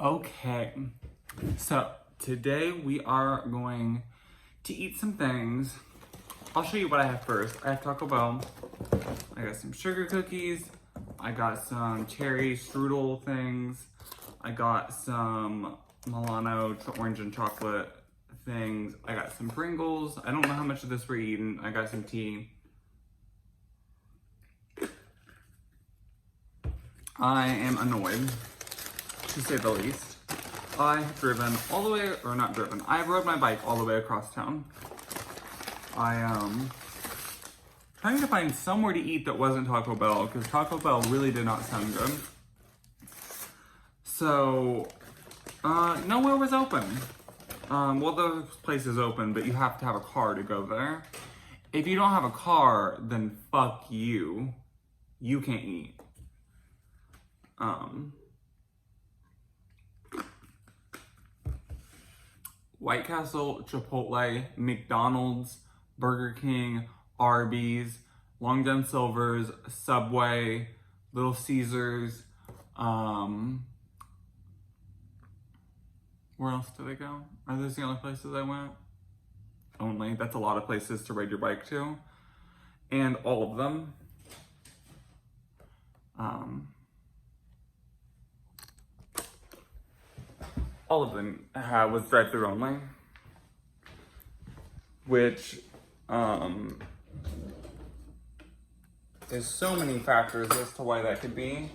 Okay, so today we are going to eat some things. I'll show you what I have first. I have Taco Bell. I got some sugar cookies. I got some cherry strudel things. I got some Milano orange and chocolate things. I got some Pringles. I don't know how much of this we're eating. I got some tea. I am annoyed, to say the least. I have driven all the way, or not driven, I rode my bike all the way across town. I am trying to find somewhere to eat that wasn't Taco Bell, because Taco Bell really did not sound good. So, nowhere was open. Well, the place is open, but you have to have a car to go there. If you don't have a car, then fuck you. You can't eat. White Castle, Chipotle, McDonald's, Burger King, Arby's, Long John Silver's, Subway, Little Caesars, where else did I go? Are those the only places I went? Only. That's a lot of places to ride your bike to. And all of them. All of them was drive-thru only, which there's so many factors as to why that could be.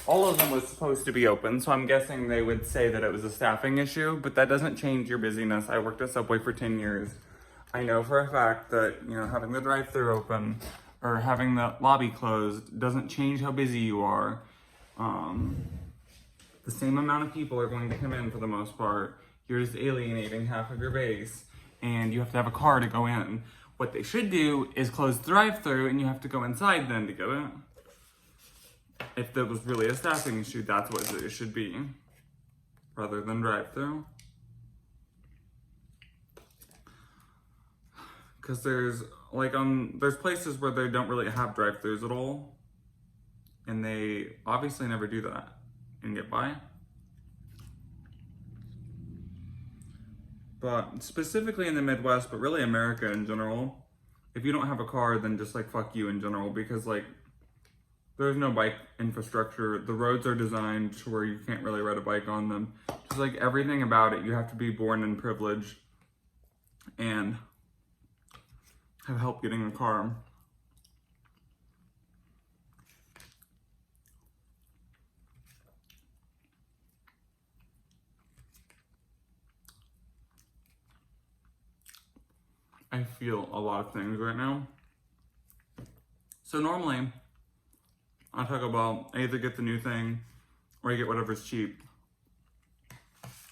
All of them was supposed to be open, so I'm guessing they would say that it was a staffing issue, but that doesn't change your busyness. I worked at Subway for 10 years. I know for a fact that, having the drive-thru open or having the lobby closed doesn't change how busy you are. The same amount of people are going to come in for the most part. You're just alienating half of your base, and you have to have a car to go in. What they should do is close the drive-thru, and you have to go inside then to get it. If there was really a staffing issue, that's what it should be, rather than drive-thru. Because there's places where they don't really have drive-thrus at all, and they obviously never do that and get by. But specifically in the Midwest, but really America in general, if you don't have a car, then just fuck you in general, because there's no bike infrastructure. The roads are designed to where you can't really ride a bike on them. Just everything about it, you have to be born in privilege and have help getting a car. I feel a lot of things right now. So normally, I talk about I either get the new thing or I get whatever's cheap.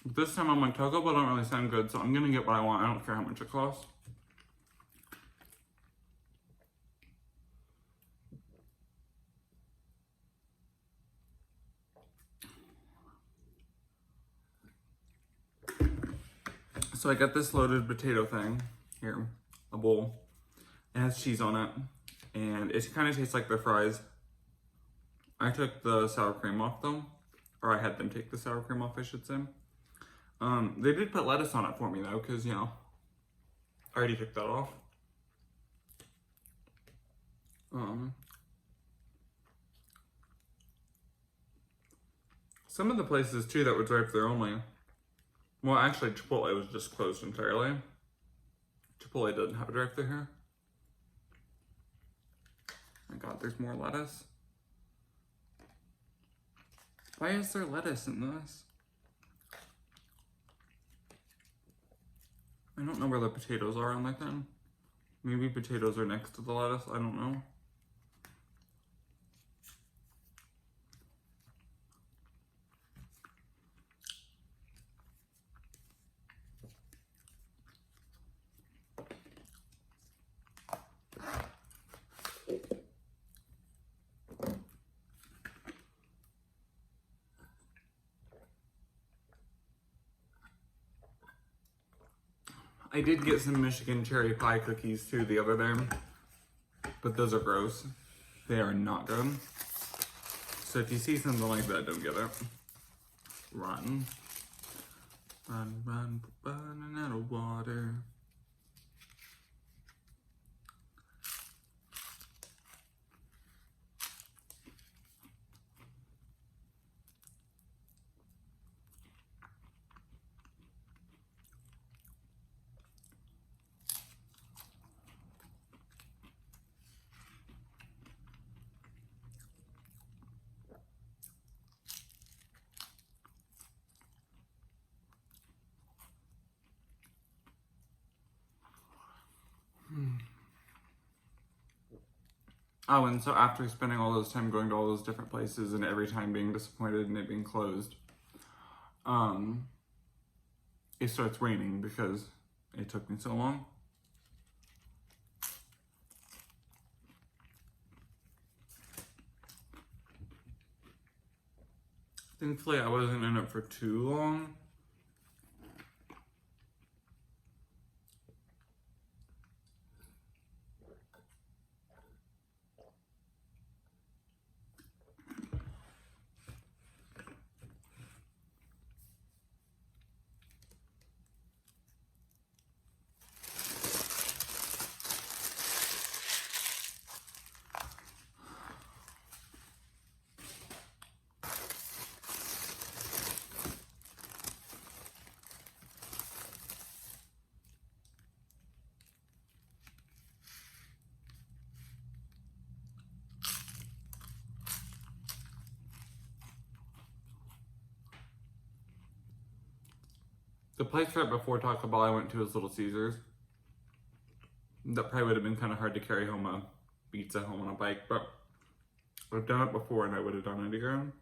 But this time I'm like, Taco Bell don't really sound good, so I'm gonna get what I want. I don't care how much it costs. So I got this loaded potato thing here, a bowl. It has cheese on it, and it kind of tastes like their fries. I took the sour cream off though, or I had them take the sour cream off, I should say. They did put lettuce on it for me though, because I already took that off. Some of the places too that would drive-thru only. Well, actually, Chipotle was just closed entirely. Chipotle doesn't have a drive-thru here. My God, there's more lettuce. Why is there lettuce in this? I don't know where the potatoes are on that thing. Maybe potatoes are next to the lettuce, I don't know. I did get some Michigan cherry pie cookies too the other day, but those are gross. They are not good. So if you see something like that, don't get it. run. Run, run, running out of water. Oh, and so after spending all this time going to all those different places and every time being disappointed and it being closed, it starts raining because it took me so long. Thankfully, I wasn't in it for too long. The place right before Taco Bell I went to is Little Caesars. That probably would have been kind of hard to carry home a pizza home on a bike, but I've done it before and I would have done it again.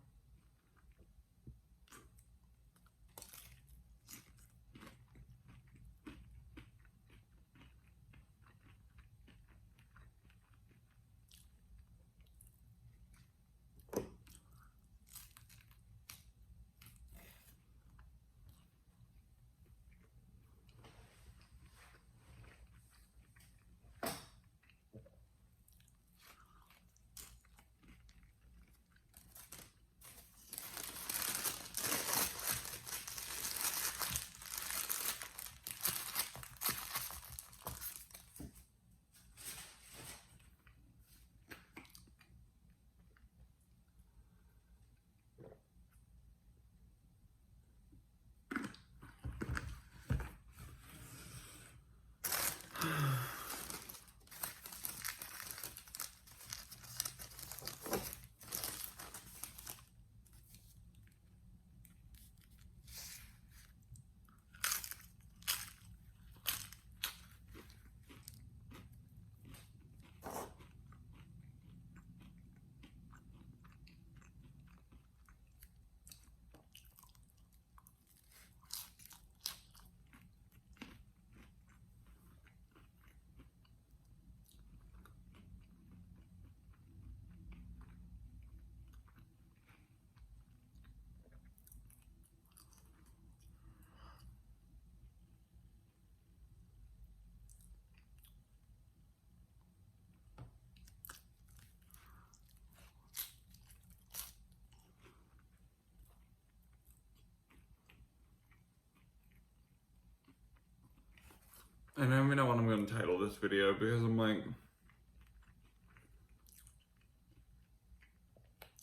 I don't even know what I'm going to title this video because I'm like,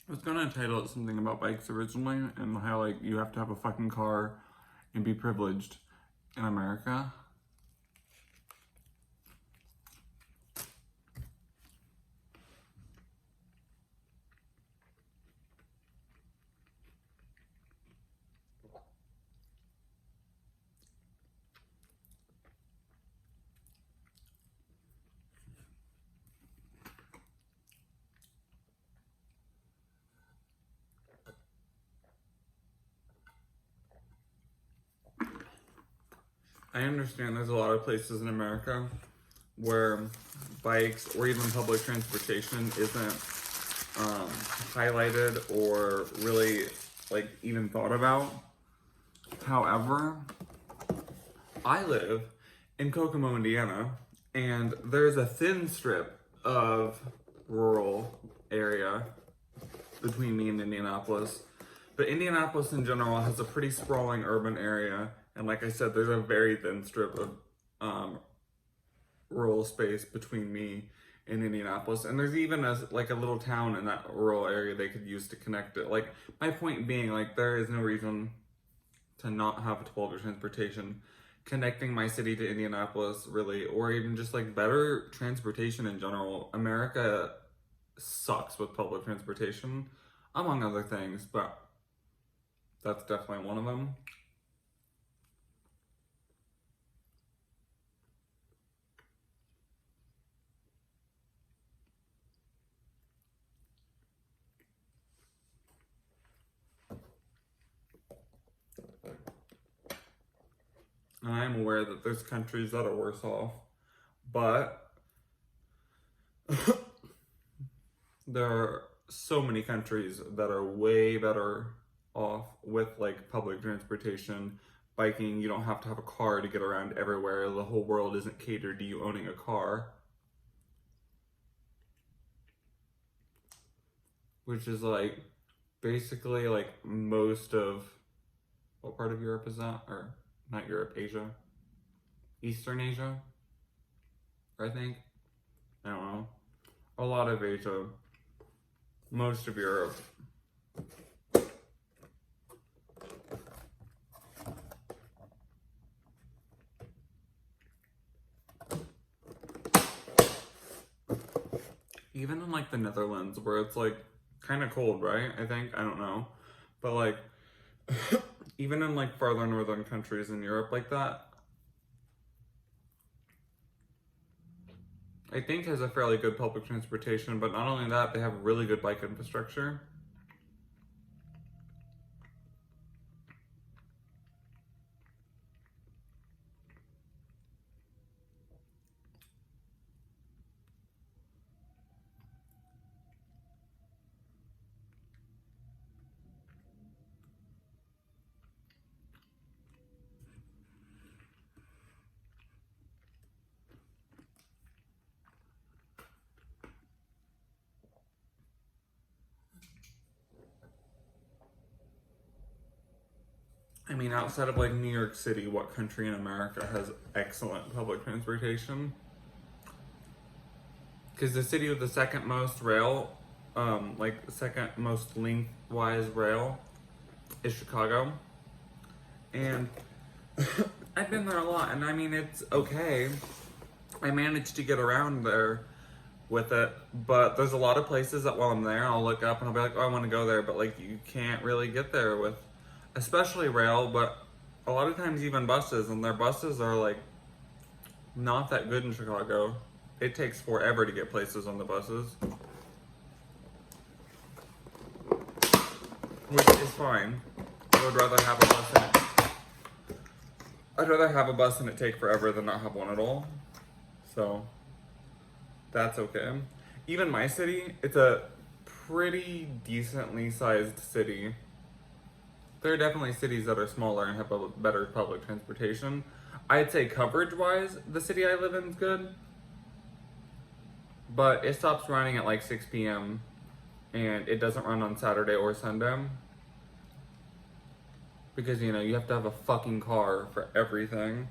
I was going to title it something about bikes originally and how like you have to have a fucking car and be privileged in America. I understand there's a lot of places in America where bikes or even public transportation isn't highlighted or really like even thought about. However, I live in Kokomo, Indiana, and there's a thin strip of rural area between me and Indianapolis But Indianapolis in general has a pretty sprawling urban area. And like I said, there's a very thin strip of rural space between me and Indianapolis. And there's even a little town in that rural area they could use to connect it. Like, my point being, like, there is no reason to not have a public transportation connecting my city to Indianapolis, really, or even just like better transportation in general. America sucks with public transportation, among other things, but that's definitely one of them. And I am aware that there's countries that are worse off, but there are so many countries that are way better off with like public transportation, biking. You don't have to have a car to get around everywhere. The whole world isn't catered to you owning a car. Which is like basically like most of, what part of Europe is that? Or not Europe, Asia? Eastern Asia, I think. I don't know. A lot of Asia. Most of Europe. Even in like the Netherlands, where it's like kind of cold, right? I think, I don't know. But like, even in like farther northern countries in Europe like that, I think has a fairly good public transportation, but not only that, they have really good bike infrastructure. I mean, outside of like New York City, what country in America has excellent public transportation? Because the city with the second most rail, like the second most lengthwise rail, is Chicago. And I've been there a lot, and I mean, it's okay. I managed to get around there with it, but there's a lot of places that while I'm there, I'll look up and I'll be like, oh, I want to go there, but like you can't really get there with, especially rail, but a lot of times even buses, and their buses are like not that good in Chicago. It takes forever to get places on the buses, which is fine. I would rather have a bus and I'd rather have a bus and it take forever than not have one at all. So that's okay. Even my city, it's a pretty decently sized city. There are definitely cities that are smaller and have a better public transportation. I'd say coverage-wise, the city I live in is good. But it stops running at like 6 p.m. and it doesn't run on Saturday or Sunday. Because, you know, you have to have a fucking car for everything.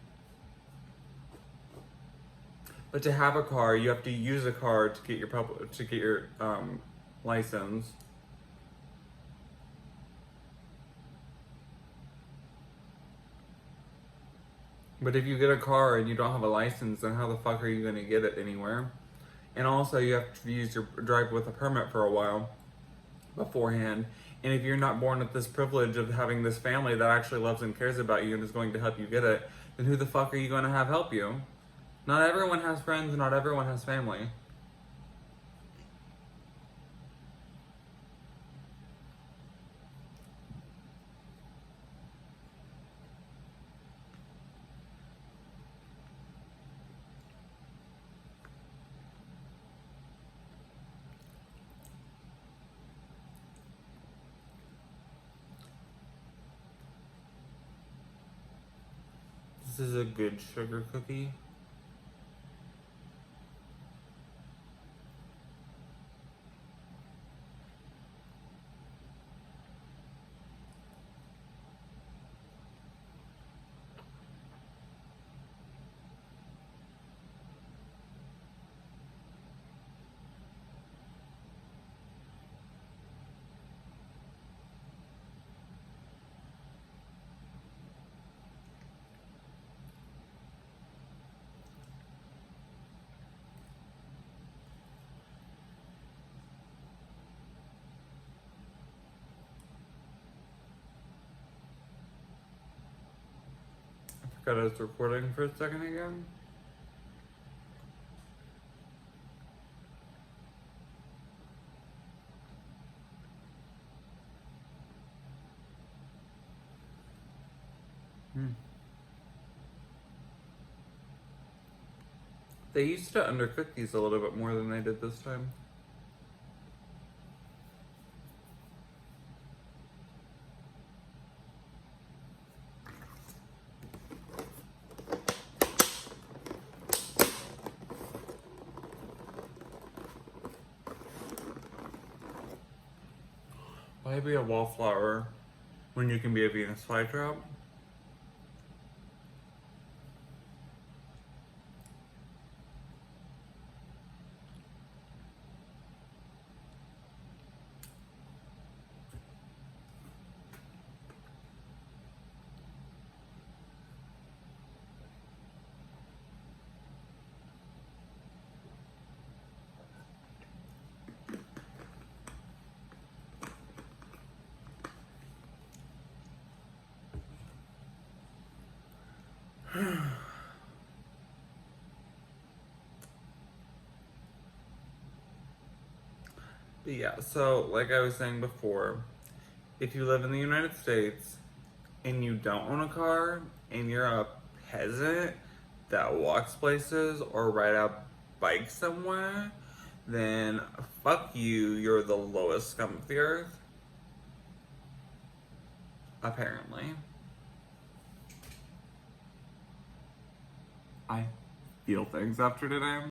But to have a car, you have to use a car to get your license. But if you get a car and you don't have a license, then how the fuck are you gonna get it anywhere? And also, you have to drive with a permit for a while beforehand. And if you're not born with this privilege of having this family that actually loves and cares about you and is going to help you get it, then who the fuck are you going to have help you? Not everyone has friends, not everyone has family. This is a good sugar cookie. Forgot I was recording for a second again. They used to undercook these a little bit more than they did this time. Why be a wallflower when you can be a Venus flytrap? But yeah, so like I was saying before, if you live in the United States and you don't own a car and you're a peasant that walks places or ride a bike somewhere, then fuck you, you're the lowest scum of the earth. Apparently. I feel things after today.